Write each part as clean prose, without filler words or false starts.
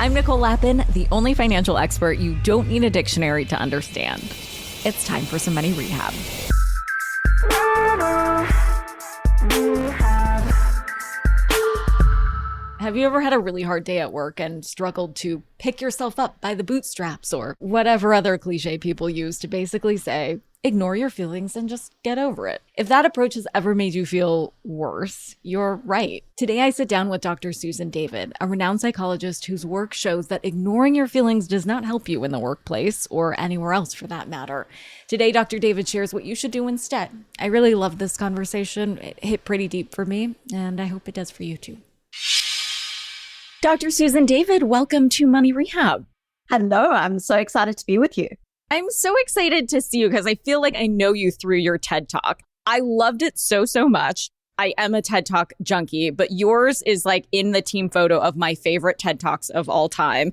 I'm Nicole Lappin, the only financial expert you don't need a dictionary to understand. It's time for some money rehab. Have you ever had a really hard day at work and struggled to pick yourself up by the bootstraps or whatever other cliche people use to basically say, ignore your feelings and just get over it? If that approach has ever made you feel worse, you're right. Today, I sit down with Dr. Susan David, a renowned psychologist whose work shows that ignoring your feelings does not help you in the workplace or anywhere else for that matter. Today, Dr. David shares what you should do instead. I really loved this conversation. It hit pretty deep for me, and I hope it does for you too. Dr. Susan David, welcome to Money Rehab. Hello, I'm so excited to be with you. I'm so excited to see you because I feel like I know you through your TED Talk. I loved it so much. I am a TED Talk junkie, but yours is like in the team photo of my favorite TED Talks of all time.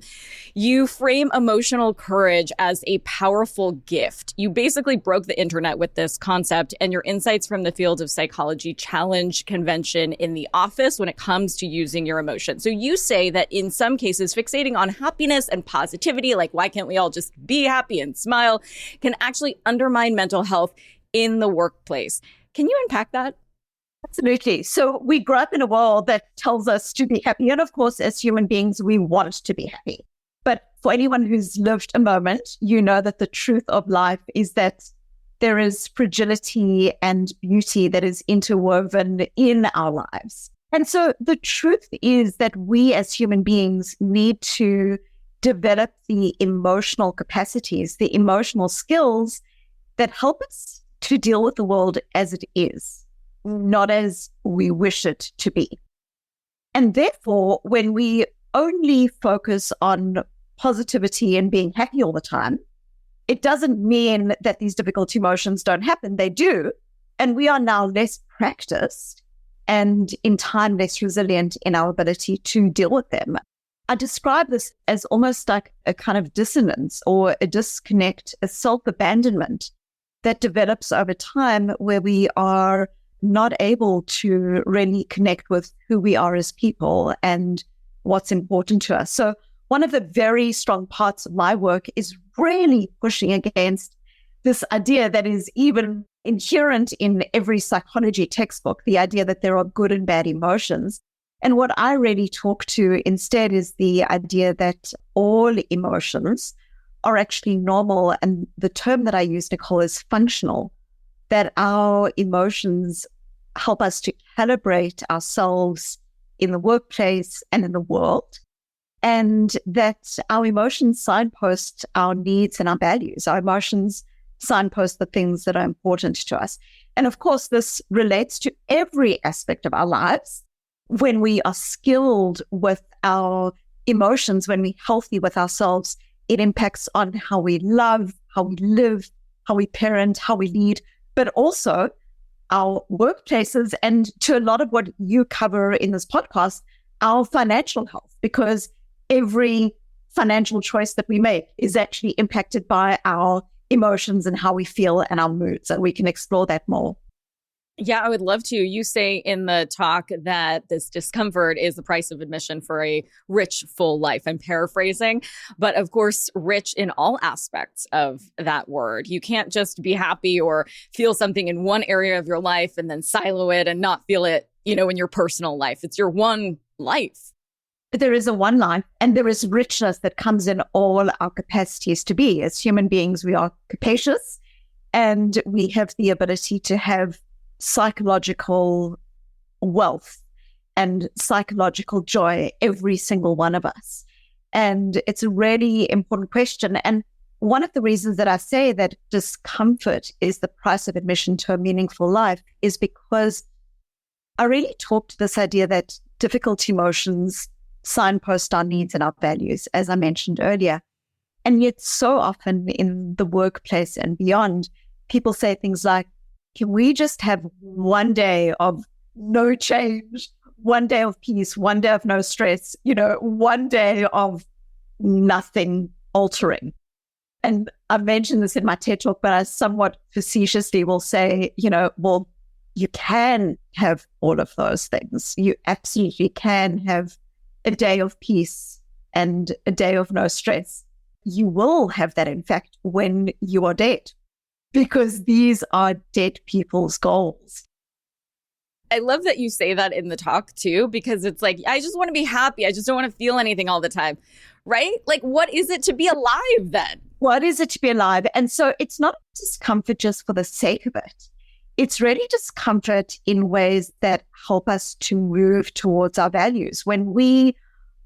You frame emotional courage as a powerful gift. You basically broke the internet with this concept, and your insights from the field of psychology challenge convention in the office when it comes to using your emotions. So you say that in some cases, fixating on happiness and positivity, like why can't we all just be happy and smile, can actually undermine mental health in the workplace. Can you unpack that? Absolutely. So we grow up in a world that tells us to be happy. And of course, as human beings, we want to be happy. But for anyone who's lived a moment, you know that the truth of life is that there is fragility and beauty that is interwoven in our lives. And so the truth is that we as human beings need to develop the emotional capacities, the emotional skills that help us to deal with the world as it is, not as we wish it to be. And therefore, when we only focus on positivity and being happy all the time, it doesn't mean that these difficult emotions don't happen. They do. And we are now less practiced and in time less resilient in our ability to deal with them. I describe this as almost like a kind of dissonance or a disconnect, a self-abandonment that develops over time where we are not able to really connect with who we are as people and what's important to us. So one of the very strong parts of my work is really pushing against this idea that is even inherent in every psychology textbook, the idea that there are good and bad emotions. And what I really talk to instead is the idea that all emotions are actually normal. And the term that I use, Nicole, is functional. That our emotions help us to calibrate ourselves in the workplace and in the world, and that our emotions signpost our needs and our values. Our emotions signpost the things that are important to us. And of course, this relates to every aspect of our lives. When we are skilled with our emotions, when we're healthy with ourselves, it impacts on how we love, how we live, how we parent, how we lead, but also our workplaces, and to a lot of what you cover in this podcast, our financial health, because every financial choice that we make is actually impacted by our emotions and how we feel and our moods, and we can explore that more. Yeah, I would love to. You say in the talk that this discomfort is the price of admission for a rich, full life. I'm paraphrasing, but of course, rich in all aspects of that word. You can't just be happy or feel something in one area of your life and then silo it and not feel it, in your personal life. It's your one life. There is a one life, and there is richness that comes in all our capacities to be. As human beings, we are capacious, and we have the ability to have psychological wealth and psychological joy, every single one of us. And it's a really important question. And one of the reasons that I say that discomfort is the price of admission to a meaningful life is because I really talk to this idea that difficult emotions signpost our needs and our values, as I mentioned earlier. And yet so often in the workplace and beyond, people say things like, can we just have one day of no change, one day of peace, one day of no stress, one day of nothing altering? And I mentioned this in my TED Talk, but I somewhat facetiously will say, well, you can have all of those things. You absolutely can have a day of peace and a day of no stress. You will have that, in fact, when you are dead, because these are dead people's goals. I love that you say that in the talk too, because it's like, I just want to be happy. I just don't want to feel anything all the time, right? Like, what is it to be alive then? What is it to be alive? And so it's not discomfort just for the sake of it. It's really discomfort in ways that help us to move towards our values. When we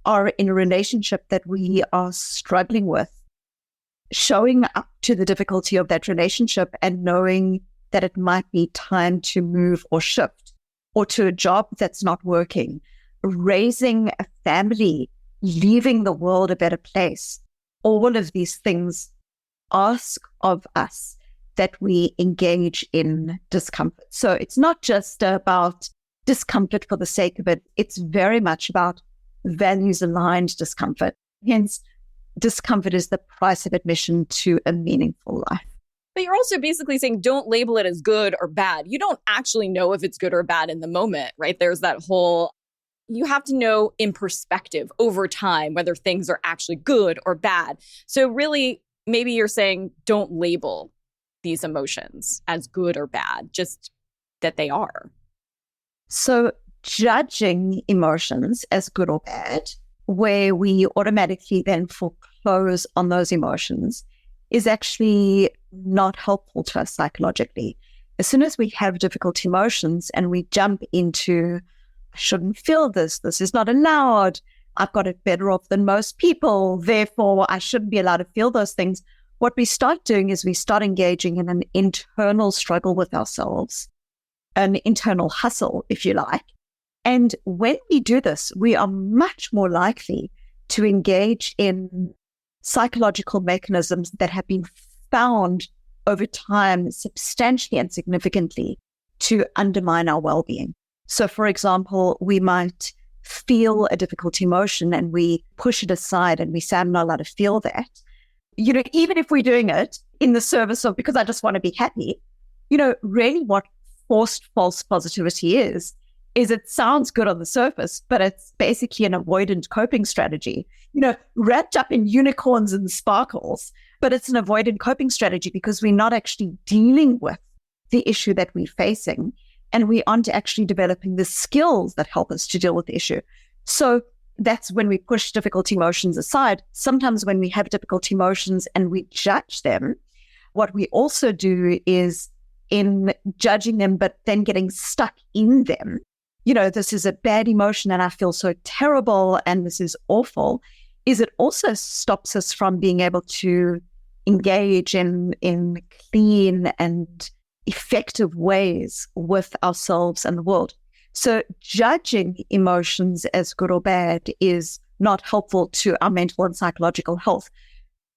are in a relationship that we are struggling with, showing up to the difficulty of that relationship and knowing that it might be time to move or shift, or to a job that's not working, raising a family, leaving the world a better place. All of these things ask of us that we engage in discomfort. So it's not just about discomfort for the sake of it. It's very much about values-aligned discomfort. Hence, discomfort is the price of admission to a meaningful life. But you're also basically saying don't label it as good or bad. You don't actually know if it's good or bad in the moment, right? There's that whole, you have to know in perspective over time whether things are actually good or bad. So really, maybe you're saying don't label these emotions as good or bad, just that they are. So judging emotions as good or bad, where we automatically then foreclose on those emotions, is actually not helpful to us psychologically. As soon as we have difficult emotions and we jump into, I shouldn't feel this, this is not allowed, I've got it better off than most people, therefore I shouldn't be allowed to feel those things. What we start doing is we start engaging in an internal struggle with ourselves, an internal hustle, if you like. And when we do this, we are much more likely to engage in psychological mechanisms that have been found over time substantially and significantly to undermine our well-being. So, for example, we might feel a difficult emotion and we push it aside and we say, I'm not allowed to feel that. Even if we're doing it in the service of, because I just want to be happy, really what forced false positivity is it sounds good on the surface, but it's basically an avoidant coping strategy, wrapped up in unicorns and sparkles, but it's an avoidant coping strategy because we're not actually dealing with the issue that we're facing, and we aren't actually developing the skills that help us to deal with the issue. So that's when we push difficult emotions aside. Sometimes when we have difficult emotions and we judge them, what we also do is, in judging them, but then getting stuck in them, this is a bad emotion and I feel so terrible and this is awful, is it also stops us from being able to engage in clean and effective ways with ourselves and the world. So judging emotions as good or bad is not helpful to our mental and psychological health.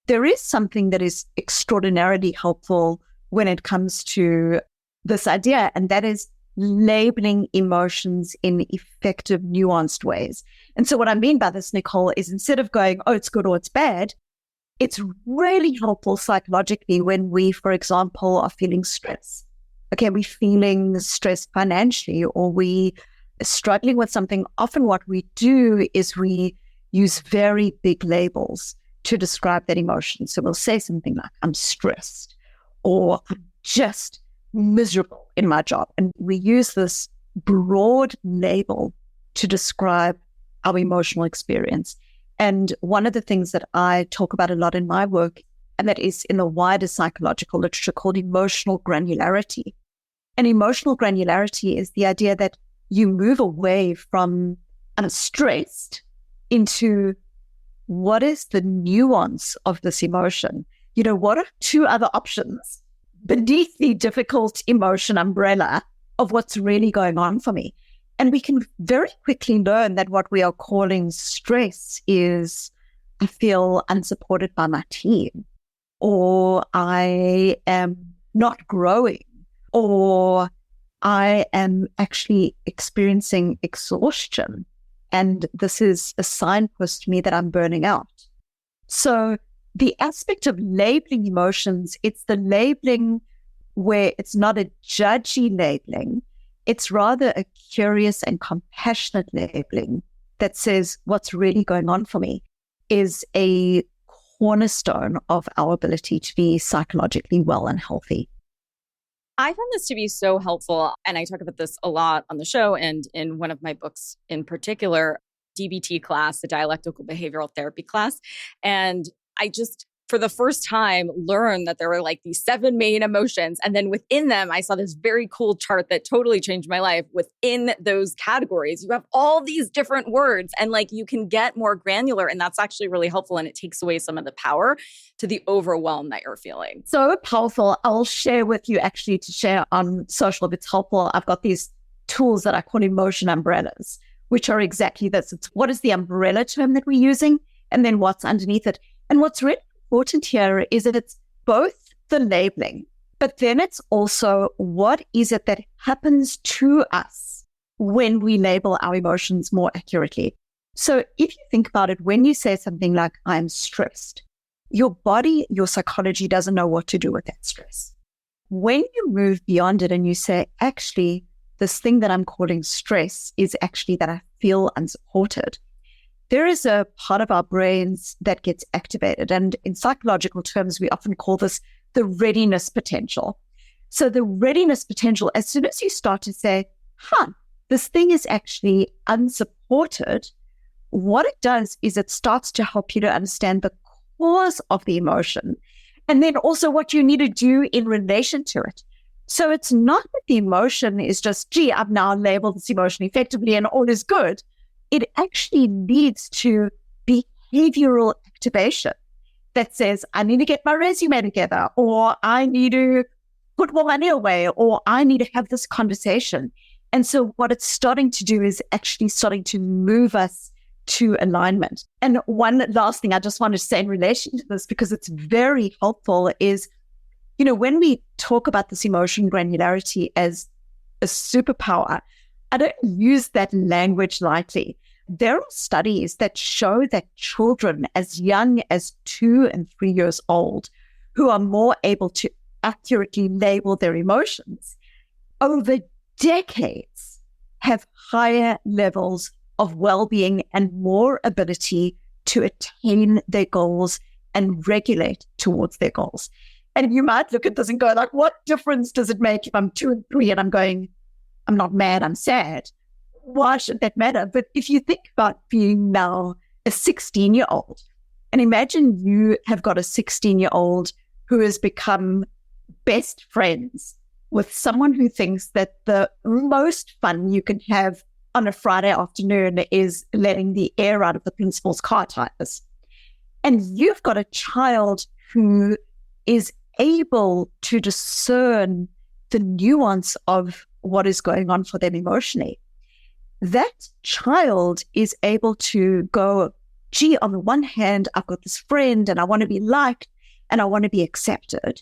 There is something that is extraordinarily helpful when it comes to this idea, and that is labeling emotions in effective, nuanced ways. And so what I mean by this, Nicole, is instead of going, oh, it's good or it's bad, it's really helpful psychologically when we, for example, are feeling stress. Okay, we're feeling stressed financially, or we are struggling with something. Often what we do is we use very big labels to describe that emotion. So we'll say something like, I'm stressed, or I'm just miserable in my job. And we use this broad label to describe our emotional experience. And one of the things that I talk about a lot in my work, and that is in the wider psychological literature, called emotional granularity. And emotional granularity is the idea that you move away from I'm stressed into what is the nuance of this emotion? What are two other options beneath the difficult emotion umbrella of what's really going on for me? And we can very quickly learn that what we are calling stress is, I feel unsupported by my team, or I am not growing, or I am actually experiencing exhaustion. And this is a signpost to me that I'm burning out. So the aspect of labeling emotions, it's the labeling where it's not a judgy labeling. It's rather a curious and compassionate labeling that says what's really going on for me. is a cornerstone of our ability to be psychologically well and healthy. I found this to be so helpful. And I talk about this a lot on the show and in one of my books in particular, DBT class, the dialectical behavioral therapy class. And I just, for the first time, learned that there were like these 7 main emotions. And then within them, I saw this very cool chart that totally changed my life. Within those categories, you have all these different words and like you can get more granular. And that's actually really helpful. And it takes away some of the power to the overwhelm that you're feeling. So powerful. I'll share with you actually to share on social if it's helpful. I've got these tools that I call emotion umbrellas, which are exactly this. It's what is the umbrella term that we're using and then what's underneath it. And what's really important here is that it's both the labeling, but then it's also what is it that happens to us when we label our emotions more accurately. So if you think about it, when you say something like, I'm stressed, your body, your psychology doesn't know what to do with that stress. When you move beyond it and you say, actually, this thing that I'm calling stress is actually that I feel unsupported, there is a part of our brains that gets activated. And in psychological terms, we often call this the readiness potential. So the readiness potential, as soon as you start to say, this thing is actually unsupported, what it does is it starts to help you to understand the cause of the emotion and then also what you need to do in relation to it. So it's not that the emotion is just, gee, I've now labeled this emotion effectively and all is good. It actually leads to behavioral activation that says, I need to get my resume together, or I need to put more money away, or I need to have this conversation. And so what it's starting to do is actually starting to move us to alignment. And one last thing I just want to say in relation to this, because it's very helpful, is, when we talk about this emotion granularity as a superpower, I don't use that language lightly. There are studies that show that children as young as 2 and 3 years old who are more able to accurately label their emotions over decades have higher levels of well-being and more ability to attain their goals and regulate towards their goals. And you might look at this and go like, what difference does it make if I'm 2 and 3 and I'm going, I'm not mad, I'm sad? Why should that matter? But if you think about being now a 16-year-old, and imagine you have got a 16-year-old who has become best friends with someone who thinks that the most fun you can have on a Friday afternoon is letting the air out of the principal's car tires. And you've got a child who is able to discern the nuance of what is going on for them emotionally. That child is able to go, gee, on the one hand, I've got this friend and I want to be liked and I want to be accepted.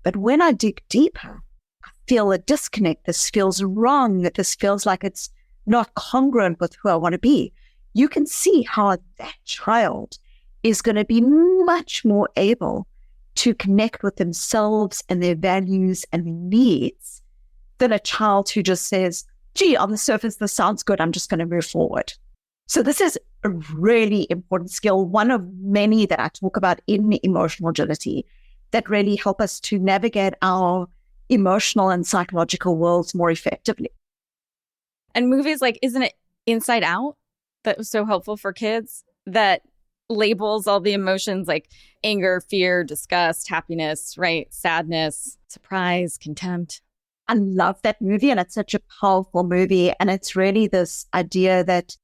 But when I dig deeper, I feel a disconnect. This feels wrong. This feels like it's not congruent with who I want to be. You can see how that child is going to be much more able to connect with themselves and their values and their needs than a child who just says, gee, on the surface, this sounds good, I'm just going to move forward. So this is a really important skill, one of many that I talk about in emotional agility that really help us to navigate our emotional and psychological worlds more effectively. And movies like, isn't it Inside Out that was so helpful for kids that labels all the emotions like anger, fear, disgust, happiness, right? Sadness, surprise, contempt. I love that movie, and it's such a powerful movie. And it's really this idea that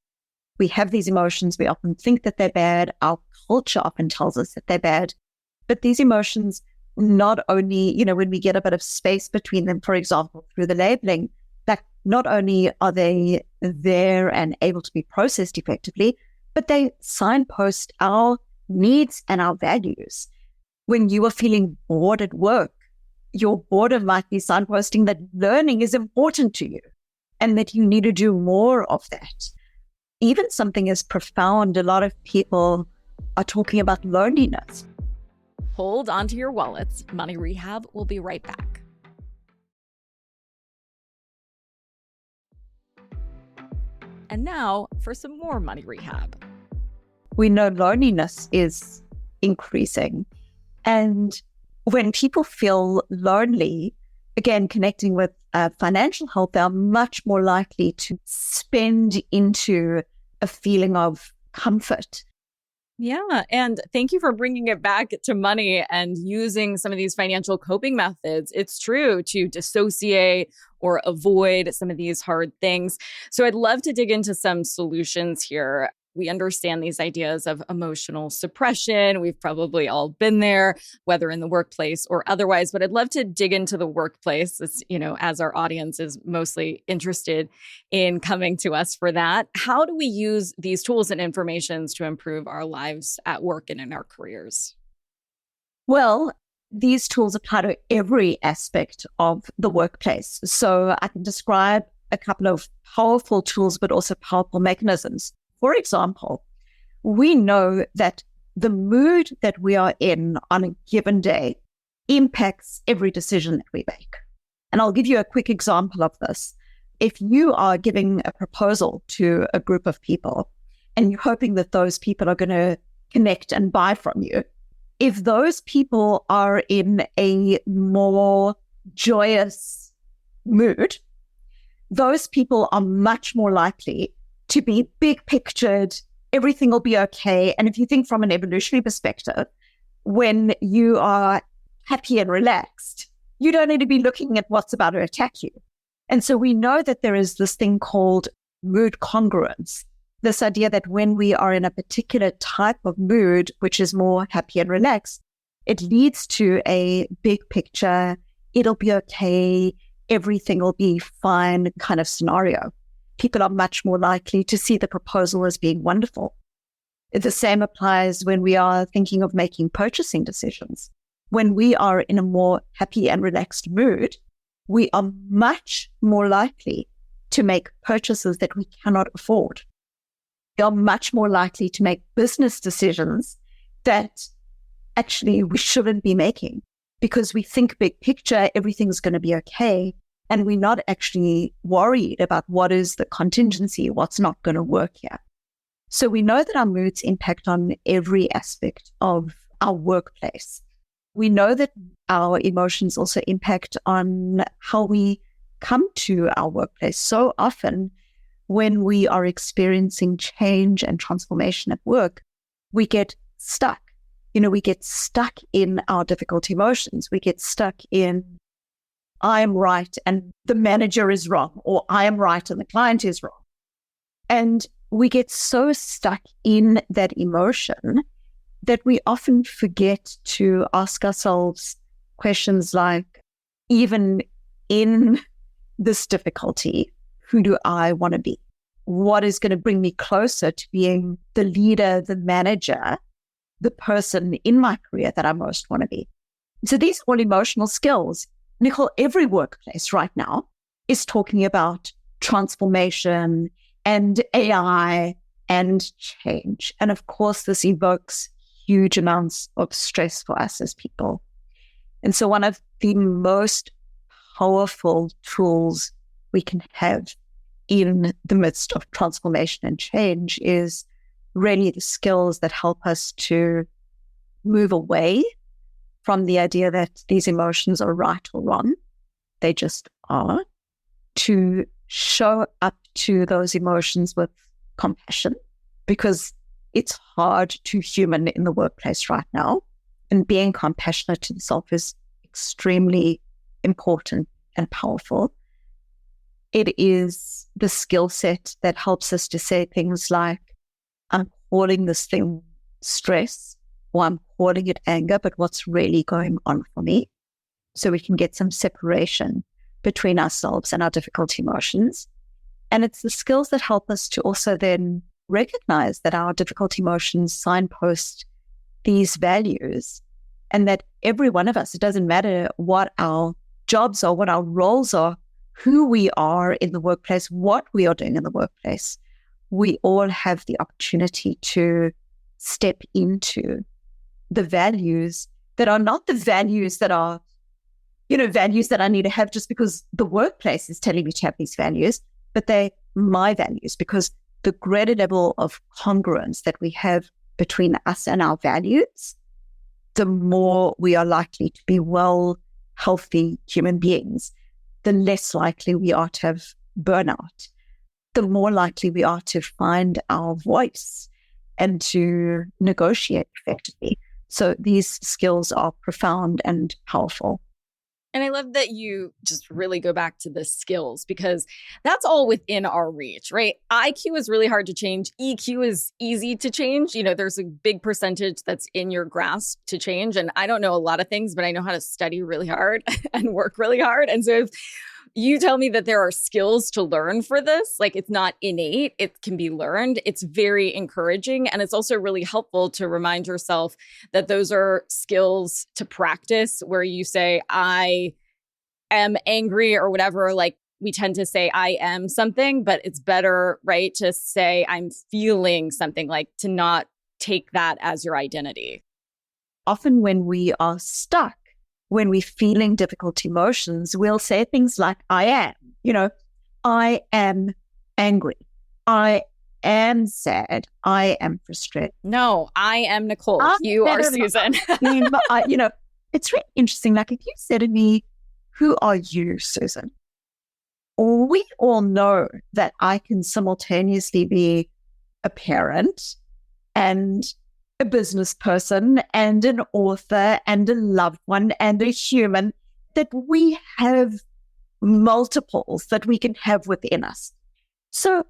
we have these emotions. We often think that they're bad. Our culture often tells us that they're bad. But these emotions, not only, when we get a bit of space between them, for example, through the labeling, that not only are they there and able to be processed effectively, but they signpost our needs and our values. When you are feeling bored at work, your boredom might be signposting that learning is important to you and that you need to do more of that. Even something as profound, a lot of people are talking about loneliness. Hold onto your wallets. Money Rehab will be right back. And now for some more Money Rehab. We know loneliness is increasing. And when people feel lonely, again, connecting with financial health, they're much more likely to spend into a feeling of comfort. Yeah. And thank you for bringing it back to money and using some of these financial coping methods. It's true to dissociate or avoid some of these hard things. So I'd love to dig into some solutions here. We understand these ideas of emotional suppression. We've probably all been there, whether in the workplace or otherwise, but I'd love to dig into the workplace. It's, as our audience is mostly interested in coming to us for that. How do we use these tools and informations to improve our lives at work and in our careers? Well, these tools apply to every aspect of the workplace. So I can describe a couple of powerful tools, but also powerful mechanisms. For example, we know that the mood that we are in on a given day impacts every decision that we make. And I'll give you a quick example of this. If you are giving a proposal to a group of people and you're hoping that those people are going to connect and buy from you, if those people are in a more joyous mood, those people are much more likely to be big pictured, everything will be okay. And if you think from an evolutionary perspective, when you are happy and relaxed, you don't need to be looking at what's about to attack you. And so we know that there is this thing called mood congruence, this idea that when we are in a particular type of mood, which is more happy and relaxed, it leads to a big picture, it'll be okay, everything will be fine kind of scenario. People are much more likely to see the proposal as being wonderful. The same applies when we are thinking of making purchasing decisions. When we are in a more happy and relaxed mood, we are much more likely to make purchases that we cannot afford. We are much more likely to make business decisions that actually we shouldn't be making because we think big picture, everything's going to be okay. And we're not actually worried about what is the contingency, what's not going to work here. So we know that our moods impact on every aspect of our workplace. We know that our emotions also impact on how we come to our workplace. So often when we are experiencing change and transformation at work, we get stuck. We get stuck in our difficult emotions. We get stuck in I am right and the manager is wrong, or I am right and the client is wrong. And we get so stuck in that emotion that we often forget to ask ourselves questions like, even in this difficulty, who do I want to be? What is going to bring me closer to being the leader, the manager, the person in my career that I most want to be? So these are all emotional skills. Nicole, every workplace right now is talking about transformation and AI and change. And of course, this evokes huge amounts of stress for us as people. And so one of the most powerful tools we can have in the midst of transformation and change is really the skills that help us to move away from the idea that these emotions are right or wrong. They just are. To show up to those emotions with compassion, because it's hard to human in the workplace right now. And being compassionate to yourself is extremely important and powerful. It is the skill set that helps us to say things like, I'm calling this thing stress, or I'm calling it anger, but what's really going on for me? So we can get some separation between ourselves and our difficult emotions. And it's the skills that help us to also then recognize that our difficult emotions signpost these values, and that every one of us, it doesn't matter what our jobs are, what our roles are, who we are in the workplace, what we are doing in the workplace, we all have the opportunity to step into the values that are not the values that are, values that I need to have just because the workplace is telling me to have these values, but they're my values, because the greater level of congruence that we have between us and our values, the more we are likely to be well, healthy human beings, the less likely we are to have burnout, the more likely we are to find our voice and to negotiate effectively. So these skills are profound and powerful. And I love that you just really go back to the skills because that's all within our reach, right? IQ is really hard to change. EQ is easy to change. You know, there's a big percentage that's in your grasp to change. And I don't know a lot of things, but I know how to study really hard and work really hard. And so if you tell me that there are skills to learn for this, like it's not innate, it can be learned. It's very encouraging. And it's also really helpful to remind yourself that those are skills to practice where you say, I am angry or whatever. Like we tend to say, I am something, but it's better, right, to say, I'm feeling something, like to not take that as your identity. Often when we are stuck, when we're feeling difficult emotions, we'll say things like, I am, I am angry. I am sad. I am frustrated. No, I am Nicole. You are Susan. It's really interesting. Like if you said to me, who are you, Susan? We all know that I can simultaneously be a parent and a business person and an author and a loved one and a human, that we have multiples that we can have within us. So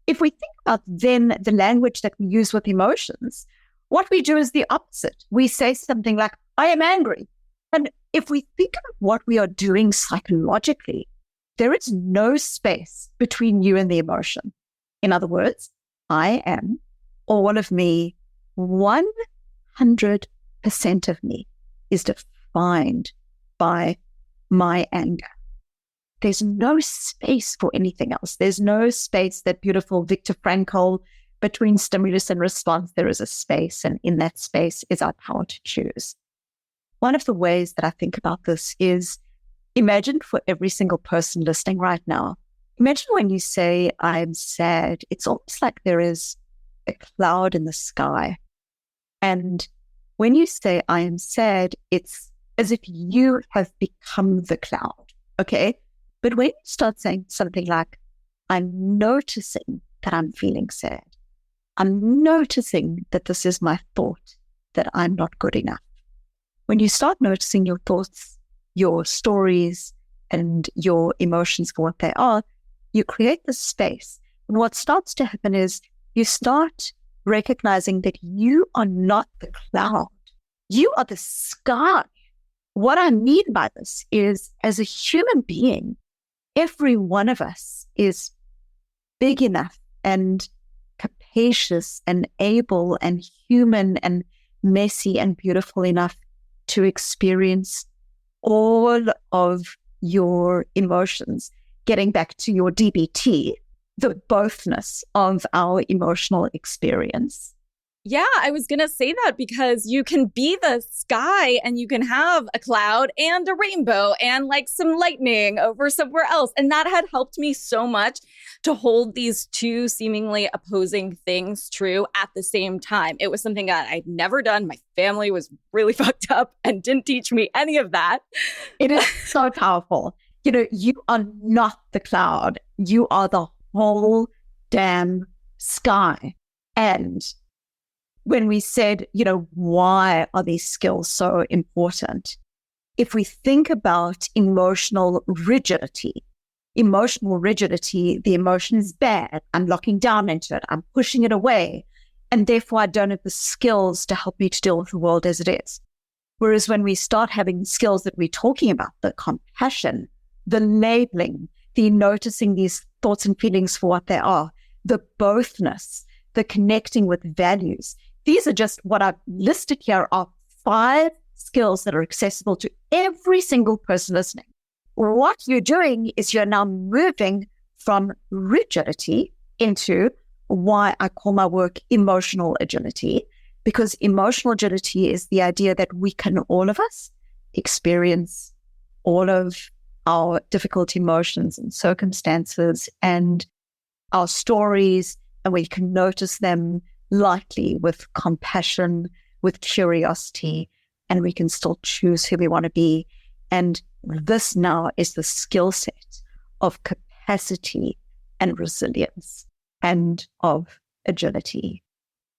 if we think about then the language that we use with emotions, what we do is the opposite. We say something like, I am angry. And if we think of what we are doing psychologically, there is no space between you and the emotion. In other words, I am all of me. 100% of me is defined by my anger. There's no space for anything else. There's no space, that beautiful Viktor Frankl, between stimulus and response, there is a space, and in that space is our power to choose. One of the ways that I think about this is, imagine for every single person listening right now, imagine when you say, I'm sad, it's almost like there is a cloud in the sky. And when you say, I am sad, it's as if you have become the cloud, okay? But when you start saying something like, I'm noticing that I'm feeling sad, I'm noticing that this is my thought, that I'm not good enough. When you start noticing your thoughts, your stories, and your emotions for what they are, you create this space. And what starts to happen is you start recognizing that you are not the cloud. You are the sky. What I mean by this is, as a human being, every one of us is big enough and capacious and able and human and messy and beautiful enough to experience all of your emotions. Getting back to your DBT, the bothness of our emotional experience. Yeah, I was going to say that because you can be the sky and you can have a cloud and a rainbow and like some lightning over somewhere else. And that had helped me so much to hold these two seemingly opposing things true at the same time. It was something that I'd never done. My family was really fucked up and didn't teach me any of that. It is so powerful. You are not the cloud. You are the whole damn sky. And when we said, why are these skills so important? If we think about emotional rigidity, the emotion is bad. I'm locking down into it. I'm pushing it away. And therefore, I don't have the skills to help me to deal with the world as it is. Whereas when we start having skills that we're talking about, the compassion, the labeling, the noticing these thoughts and feelings for what they are, the bothness, the connecting with values. These are just what I've listed here are 5 skills that are accessible to every single person listening. What you're doing is you're now moving from rigidity into why I call my work emotional agility, because emotional agility is the idea that we can, all of us, experience all of our difficult emotions and circumstances and our stories, and we can notice them, lightly with compassion, with curiosity, and we can still choose who we want to be. And this now is the skill set of capacity and resilience and of agility.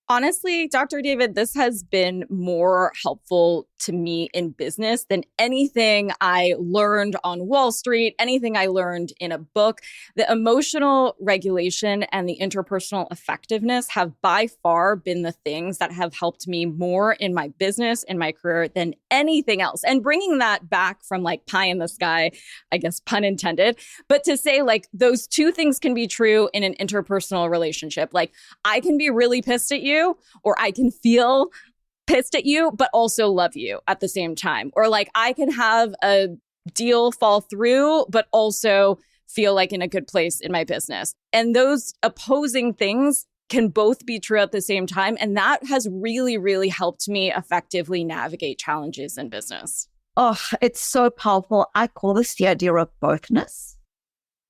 Honestly, Dr. David, this has been more helpful to me in business than anything I learned on Wall Street, anything I learned in a book. The emotional regulation and the interpersonal effectiveness have by far been the things that have helped me more in my business, in my career than anything else. And bringing that back from like pie in the sky, I guess, pun intended, but to say like those two things can be true in an interpersonal relationship. Like I can be really pissed at you, or I can feel pissed at you, but also love you at the same time. Or like I can have a deal fall through, but also feel like in a good place in my business. And those opposing things can both be true at the same time. And that has really, really helped me effectively navigate challenges in business. Oh, it's so powerful. I call this the idea of bothness.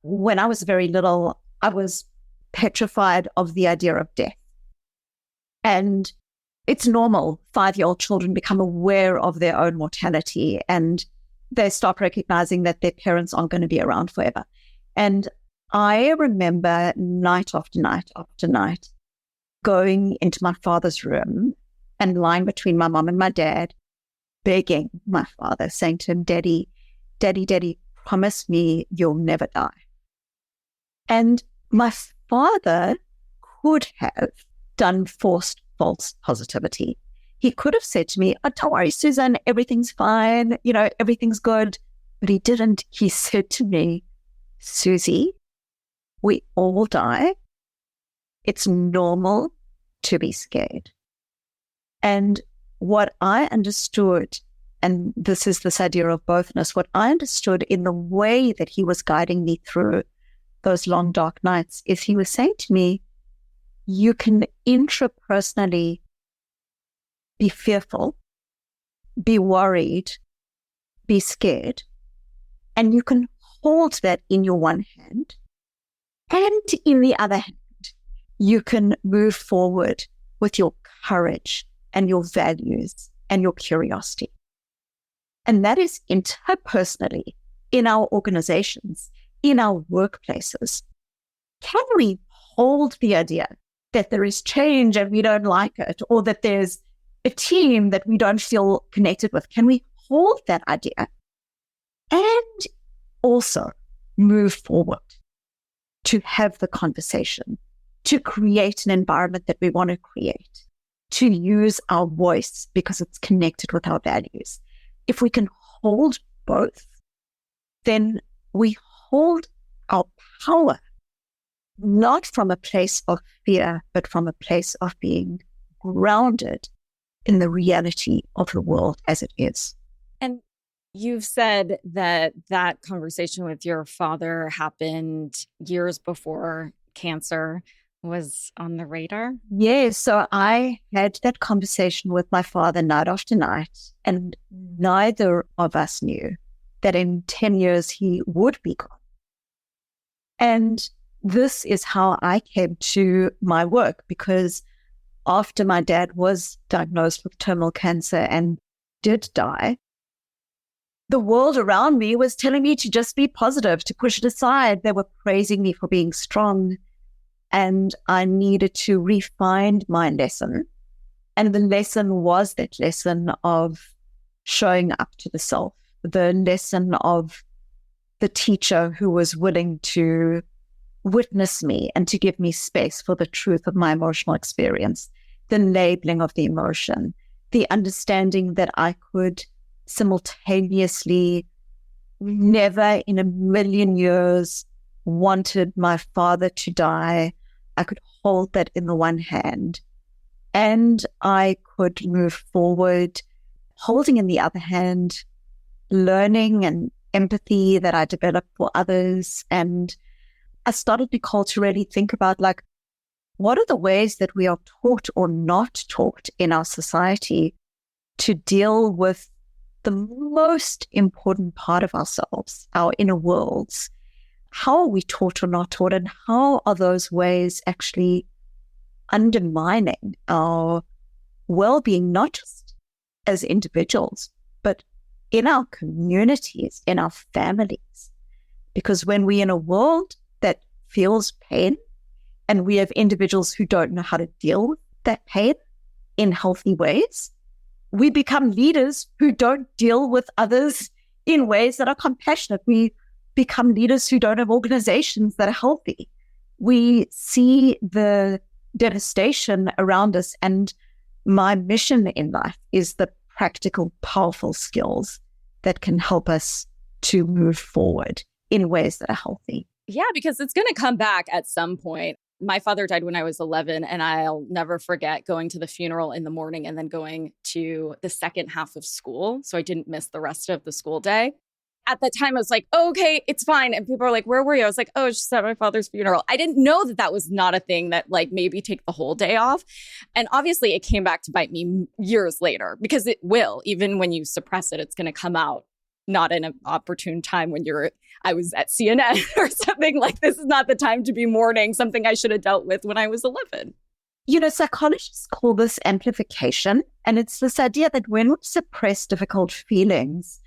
When I was very little, I was petrified of the idea of death. And it's normal. 5-year-old children become aware of their own mortality and they start recognizing that their parents aren't going to be around forever. And I remember night after night after night going into my father's room and lying between my mom and my dad, begging my father, saying to him, Daddy, Daddy, Daddy, promise me you'll never die. And my father could have done forced false positivity. He could have said to me, oh, don't worry, Susan, everything's fine, everything's good. But he didn't. He said to me, Susie, we all die. It's normal to be scared. And what I understood, and this is this idea of bothness, what I understood in the way that he was guiding me through those long, dark nights is he was saying to me, you can intrapersonally be fearful, be worried, be scared, and you can hold that in your one hand, and in the other hand, you can move forward with your courage and your values and your curiosity. And that is interpersonally in our organizations, in our workplaces. Can we hold the idea that there is change and we don't like it, or that there's a team that we don't feel connected with? Can we hold that idea and also move forward to have the conversation, to create an environment that we want to create, to use our voice because it's connected with our values? If we can hold both, then we hold our power, not from a place of fear, but from a place of being grounded in the reality of the world as it is. And you've said that that conversation with your father happened years before cancer was on the radar? Yes. So I had that conversation with my father night after night, and neither of us knew that in 10 years he would be gone. And this is how I came to my work, because after my dad was diagnosed with terminal cancer and did die, the world around me was telling me to just be positive, to push it aside. They were praising me for being strong, and I needed to refine my lesson. And the lesson was that lesson of showing up to the self, the lesson of the teacher who was willing to witness me and to give me space for the truth of my emotional experience, the labeling of the emotion, the understanding that I could simultaneously never in a million years wanted my father to die. I could hold that in the one hand, and I could move forward holding in the other hand learning and empathy that I developed for others. And I started, Nicole, to really think about, like, what are the ways that we are taught or not taught in our society to deal with the most important part of ourselves, our inner worlds? How are we taught or not taught, and how are those ways actually undermining our well-being, not just as individuals, but in our communities, in our families. Because when we're in a world that feels pain and we have individuals who don't know how to deal with that pain in healthy ways, we become leaders who don't deal with others in ways that are compassionate. We become leaders who don't have organizations that are healthy. We see the devastation around us, and my mission in life is the practical, powerful skills that can help us to move forward in ways that are healthy. Yeah, because it's going to come back at some point. My father died when I was 11, and I'll never forget going to the funeral in the morning and then going to the second half of school. So I didn't miss the rest of the school day. At the time, I was like, oh, okay, it's fine. And people are like, where were you? I was like, oh, it's just at my father's funeral. I didn't know that that was not a thing that like maybe take the whole day off. And obviously it came back to bite me years later, because it will. Even when you suppress it, it's going to come out, not in an opportune time when I was at CNN or something. Like, this is not the time to be mourning something I should have dealt with when I was 11. Psychologists call this amplification. And it's this idea that when we suppress difficult feelings,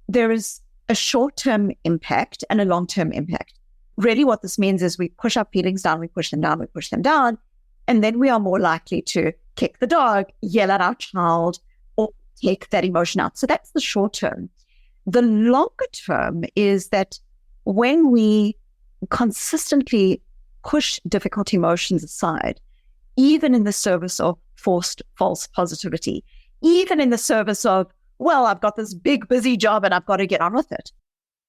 there is a short-term impact and a long-term impact. Really what this means is we push our feelings down, we push them down, we push them down, and then we are more likely to kick the dog, yell at our child, or take that emotion out. So that's the short term. The longer term is that when we consistently push difficult emotions aside, even in the service of forced false positivity, even in the service of, well, I've got this big, busy job and I've got to get on with it.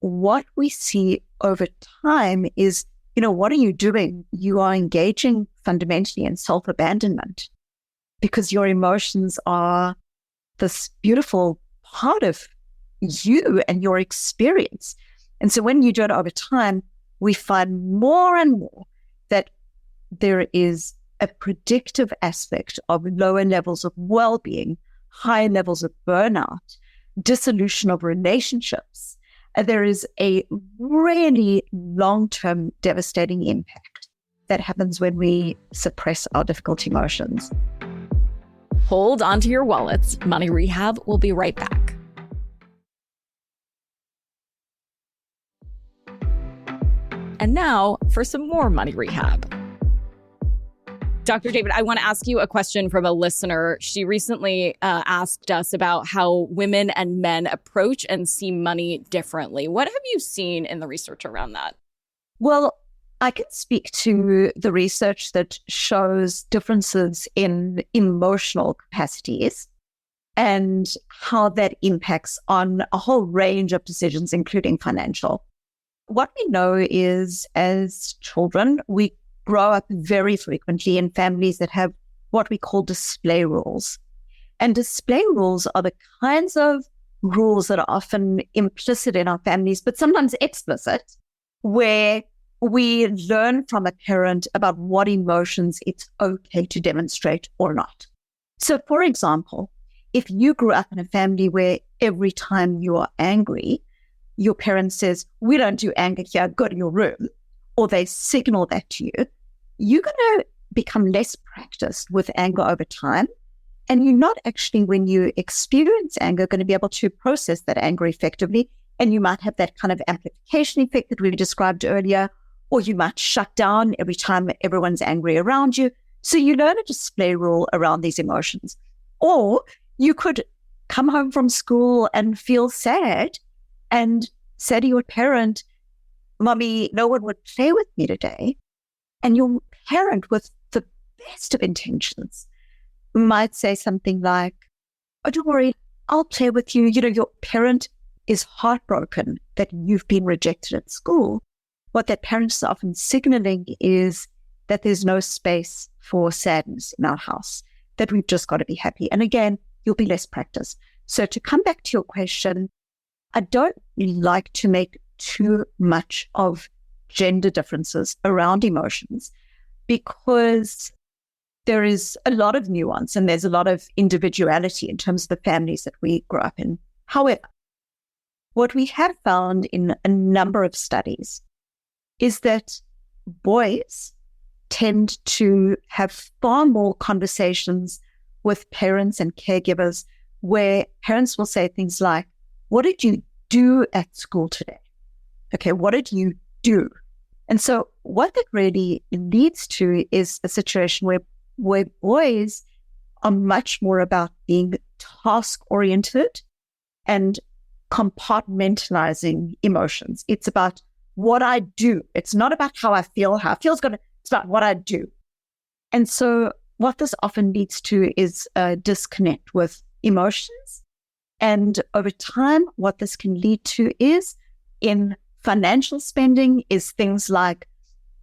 What we see over time is, what are you doing? You are engaging fundamentally in self-abandonment because your emotions are this beautiful part of you and your experience. And so when you do it over time, we find more and more that there is a predictive aspect of lower levels of well-being, high levels of burnout, dissolution of relationships. There is a really long-term devastating impact that happens when we suppress our difficult emotions. Hold onto your wallets. Money Rehab will be right back. And now for some more Money Rehab. Dr. David, I want to ask you a question from a listener. She recently asked us about how women and men approach and see money differently. What have you seen in the research around that? Well, I can speak to the research that shows differences in emotional capacities and how that impacts on a whole range of decisions, including financial. What we know is, as children, we grow up very frequently in families that have what we call display rules. And display rules are the kinds of rules that are often implicit in our families, but sometimes explicit, where we learn from a parent about what emotions it's okay to demonstrate or not. So, for example, if you grew up in a family where every time you are angry, your parent says, we don't do anger here, go to your room, or they signal that to you, you're going to become less practiced with anger over time. And you're not actually, when you experience anger, going to be able to process that anger effectively. And you might have that kind of amplification effect that we described earlier, or you might shut down every time everyone's angry around you. So you learn a display rule around these emotions. Or you could come home from school and feel sad and say to your parent, Mommy, no one would play with me today. And your parent, with the best of intentions, might say something like, oh, don't worry, I'll play with you. Your parent is heartbroken that you've been rejected at school. What that parent is often signaling is that there's no space for sadness in our house, that we've just got to be happy. And again, you'll be less practiced. So to come back to your question, I don't like to make too much of gender differences around emotions because there is a lot of nuance and there's a lot of individuality in terms of the families that we grow up in. However, what we have found in a number of studies is that boys tend to have far more conversations with parents and caregivers where parents will say things like, what did you do at school today? Okay, what did you do? And so what that really leads to is a situation where boys are much more about being task-oriented and compartmentalizing emotions. It's about what I do. It's not about how I feel. How I feel is good. It's about what I do. And so what this often leads to is a disconnect with emotions. And over time, what this can lead to is in financial spending is things like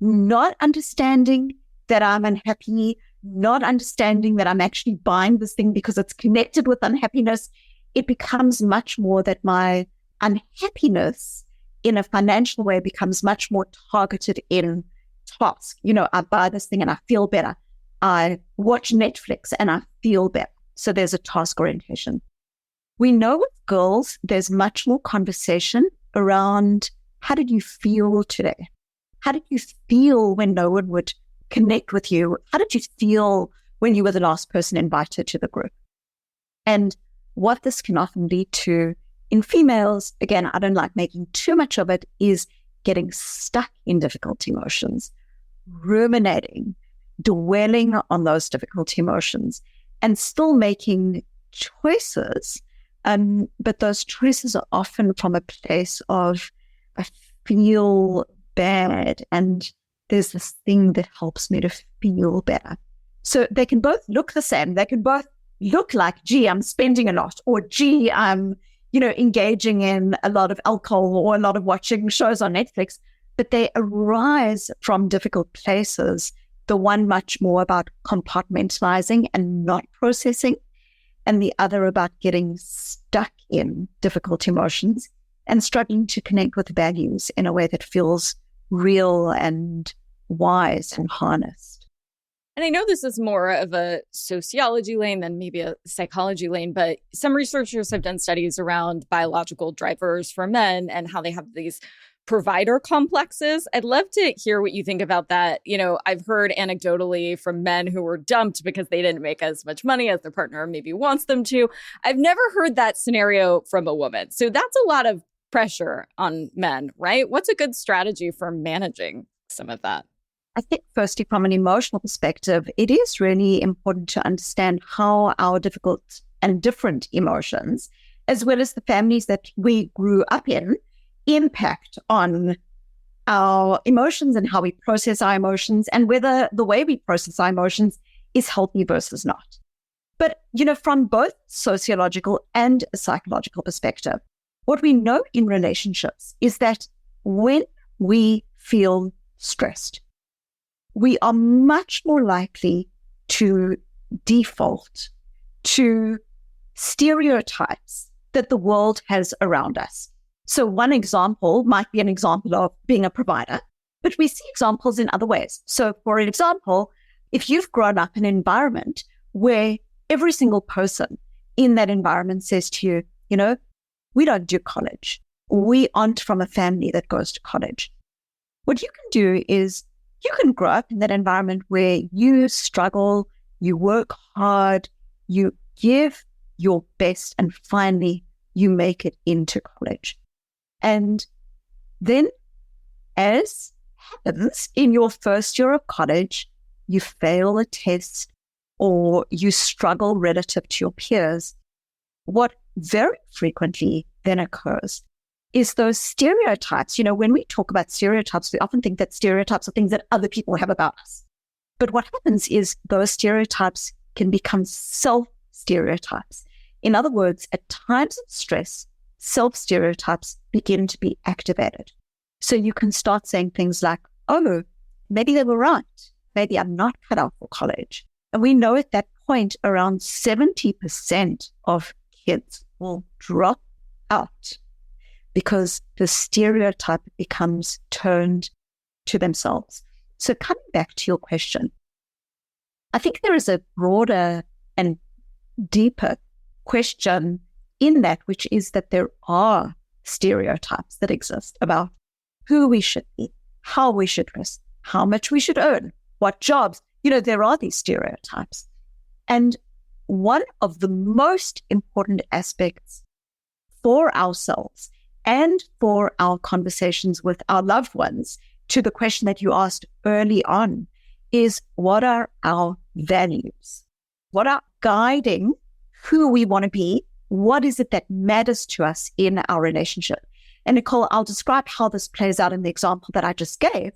not understanding that I'm unhappy, not understanding that I'm actually buying this thing because it's connected with unhappiness. It becomes much more that my unhappiness in a financial way becomes much more targeted in task. I buy this thing and I feel better. I watch Netflix and I feel better. So there's a task orientation. We know with girls, there's much more conversation around how did you feel today? How did you feel when no one would connect with you? How did you feel when you were the last person invited to the group? And what this can often lead to in females, again, I don't like making too much of it, is getting stuck in difficult emotions, ruminating, dwelling on those difficult emotions, and still making choices. But those choices are often from a place of, I feel bad, and there's this thing that helps me to feel better. So they can both look the same. They can both look like, gee, I'm spending a lot, or gee, I'm, engaging in a lot of alcohol or a lot of watching shows on Netflix, but they arise from difficult places. The one much more about compartmentalizing and not processing, and the other about getting stuck in difficult emotions and struggling to connect with values in a way that feels real and wise and harnessed. And I know this is more of a sociology lane than maybe a psychology lane, but some researchers have done studies around biological drivers for men and how they have these provider complexes. I'd love to hear what you think about that. I've heard anecdotally from men who were dumped because they didn't make as much money as their partner maybe wants them to. I've never heard that scenario from a woman. So that's a lot of pressure on men, right? What's a good strategy for managing some of that? I think firstly, from an emotional perspective, it is really important to understand how our difficult and different emotions, as well as the families that we grew up in, impact on our emotions and how we process our emotions, and whether the way we process our emotions is healthy versus not. But, from both sociological and a psychological perspective, what we know in relationships is that when we feel stressed, we are much more likely to default to stereotypes that the world has around us. So one example might be an example of being a provider, but we see examples in other ways. So for example, if you've grown up in an environment where every single person in that environment says to you, we don't do college, we aren't from a family that goes to college. What you can do is you can grow up in that environment where you struggle, you work hard, you give your best, and finally you make it into college. And then, as happens in your first year of college, you fail a test or you struggle relative to your peers. What very frequently then occurs is those stereotypes. When we talk about stereotypes, we often think that stereotypes are things that other people have about us. But what happens is those stereotypes can become self-stereotypes. In other words, at times of stress, self-stereotypes begin to be activated. So you can start saying things like, oh, maybe they were right. Maybe I'm not cut out for college. And we know at that point around 70% of kids will drop out because the stereotype becomes turned to themselves. So coming back to your question, I think there is a broader and deeper question in that, which is that there are stereotypes that exist about who we should be, how we should dress, how much we should earn, what jobs. There are these stereotypes. And one of the most important aspects for ourselves and for our conversations with our loved ones, to the question that you asked early on, is what are our values? What are guiding who we want to be? What is it that matters to us in our relationship? And Nicole, I'll describe how this plays out in the example that I just gave.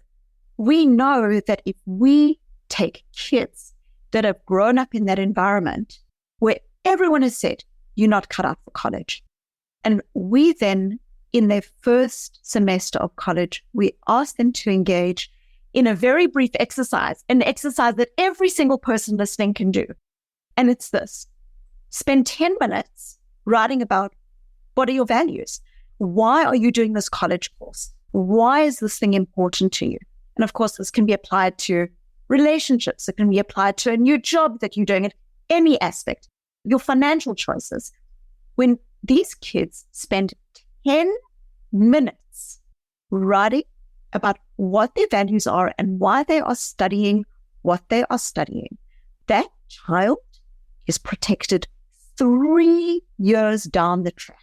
We know that if we take kids that have grown up in that environment where everyone has said, you're not cut out for college, and we then, in their first semester of college, we ask them to engage in a very brief exercise, an exercise that every single person listening can do. And it's this: spend 10 minutes writing about what are your values? Why are you doing this college course? Why is this thing important to you? And of course, this can be applied to relationships. It can be applied to a new job that you're doing at any aspect, your financial choices. When these kids spend 10 minutes writing about what their values are and why they are studying what they are studying, that child is protected 3 years down the track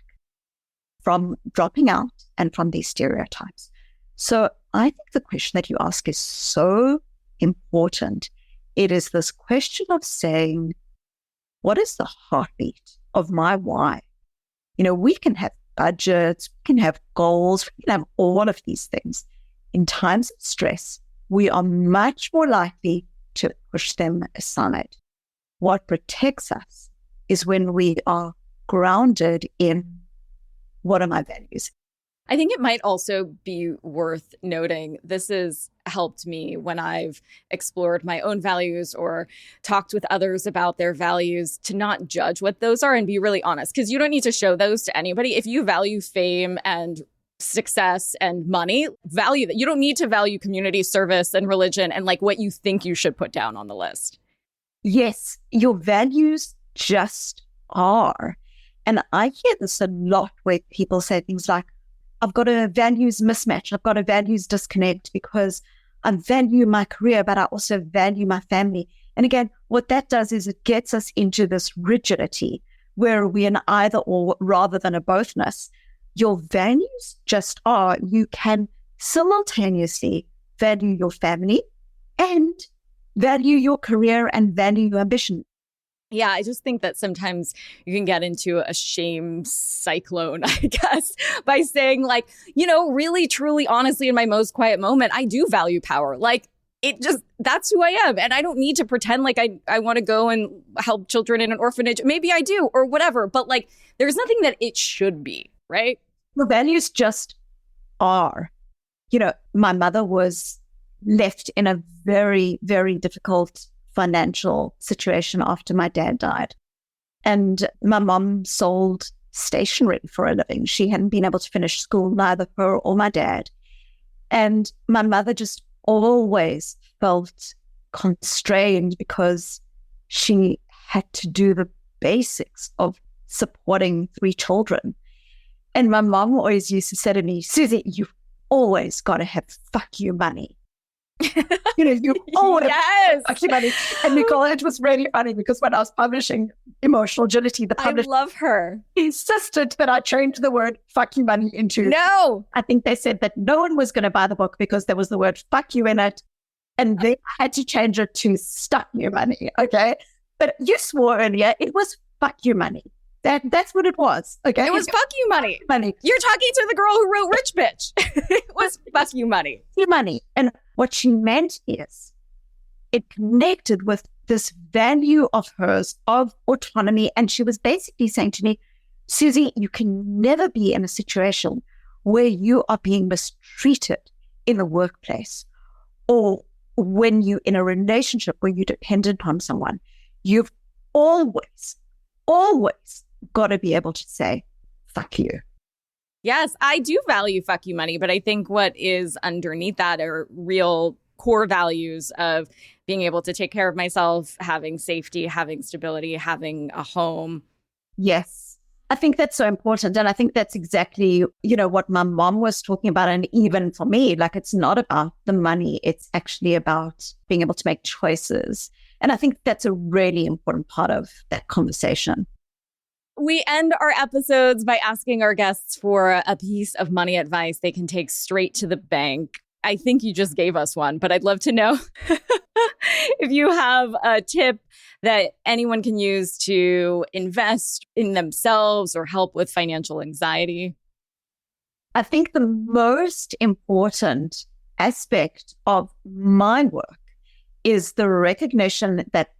from dropping out and from these stereotypes. So I think the question that you ask is so important. It is this question of saying, what is the heartbeat of my why? We can have budgets, we can have goals, we can have all of these things. In times of stress, we are much more likely to push them aside. What protects us is when we are grounded in what are my values. I think it might also be worth noting, this has helped me when I've explored my own values or talked with others about their values, to not judge what those are and be really honest, because you don't need to show those to anybody. If you value fame and success and money, value that. You don't need to value community service and religion and like what you think you should put down on the list. Yes, your values just are. And I hear this a lot where people say things like, I've got a values mismatch. I've got a values disconnect because I value my career, but I also value my family. And again, what that does is it gets us into this rigidity where we're an either or rather than a bothness. Your values just are. You can simultaneously value your family and value your career and value your ambition. Yeah, I just think that sometimes you can get into a shame cyclone, I guess, by saying like, really, truly, honestly, in my most quiet moment, I do value power. Like that's who I am. And I don't need to pretend like I want to go and help children in an orphanage. Maybe I do or whatever. But like, there's nothing that it should be, right? The values just are. My mother was left in a very, very difficult financial situation after my dad died. And my mom sold stationery for a living. She hadn't been able to finish school, neither her or my dad. And my mother just always felt constrained because she had to do the basics of supporting 3 children. And my mom always used to say to me, Susie, you've always got to have fuck you money. You always fuck you money. And Nicole, it was really funny because when I was publishing Emotional Agility, the publisher, I love her, insisted that I change the word fuck you money into no. I think they said that no one was going to buy the book because there was the word fuck you in it. And they had to change it to stuck you money. Okay. But you swore earlier it was fuck you money. That's what it was. Okay. It was fuck you money. You're talking to the girl who wrote Rich Bitch. It was fuck you money. Your money. And what she meant is it connected with this value of hers of autonomy. And she was basically saying to me, Susie, you can never be in a situation where you are being mistreated in the workplace or when you're in a relationship where you're dependent on someone. You've always got to be able to say, fuck you. Yes, I do value fuck you money, but I think what is underneath that are real core values of being able to take care of myself, having safety, having stability, having a home. Yes. I think that's so important. And I think that's exactly, what my mom was talking about. And even for me, like, it's not about the money. It's actually about being able to make choices. And I think that's a really important part of that conversation. We end our episodes by asking our guests for a piece of money advice they can take straight to the bank. I think you just gave us one, but I'd love to know if you have a tip that anyone can use to invest in themselves or help with financial anxiety. I think the most important aspect of my work is the recognition that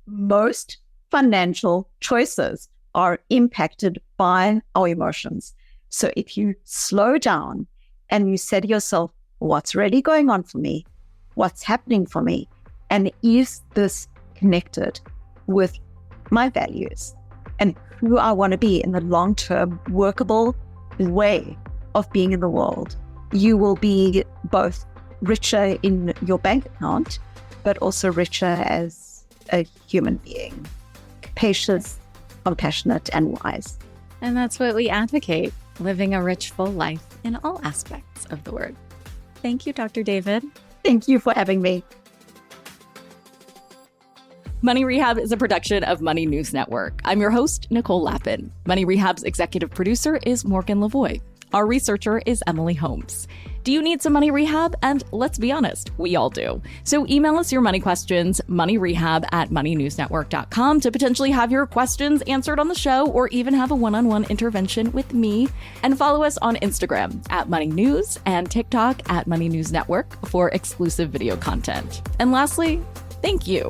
most financial choices are impacted by our emotions. So if you slow down and you say to yourself, what's really going on for me? What's happening for me? And is this connected with my values and who I want to be in the long-term workable way of being in the world? You will be both richer in your bank account, but also richer as a human being, capacious, compassionate, and wise. And that's what we advocate, living a rich, full life in all aspects of the word. Thank you, Dr. David. Thank you for having me. Money Rehab is a production of Money News Network. I'm your host, Nicole Lappin. Money Rehab's executive producer is Morgan Lavoie. Our researcher is Emily Holmes. Do you need some money rehab? And let's be honest, we all do. So email us your money questions, moneyrehab@moneynewsnetwork.com, to potentially have your questions answered on the show or even have a one-on-one intervention with me. And follow us on Instagram @MoneyNews and TikTok @MoneyNewsNetwork for exclusive video content. And lastly, thank you.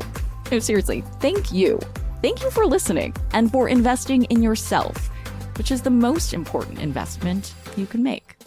No, seriously, thank you. Thank you for listening and for investing in yourself, which is the most important investment you can make.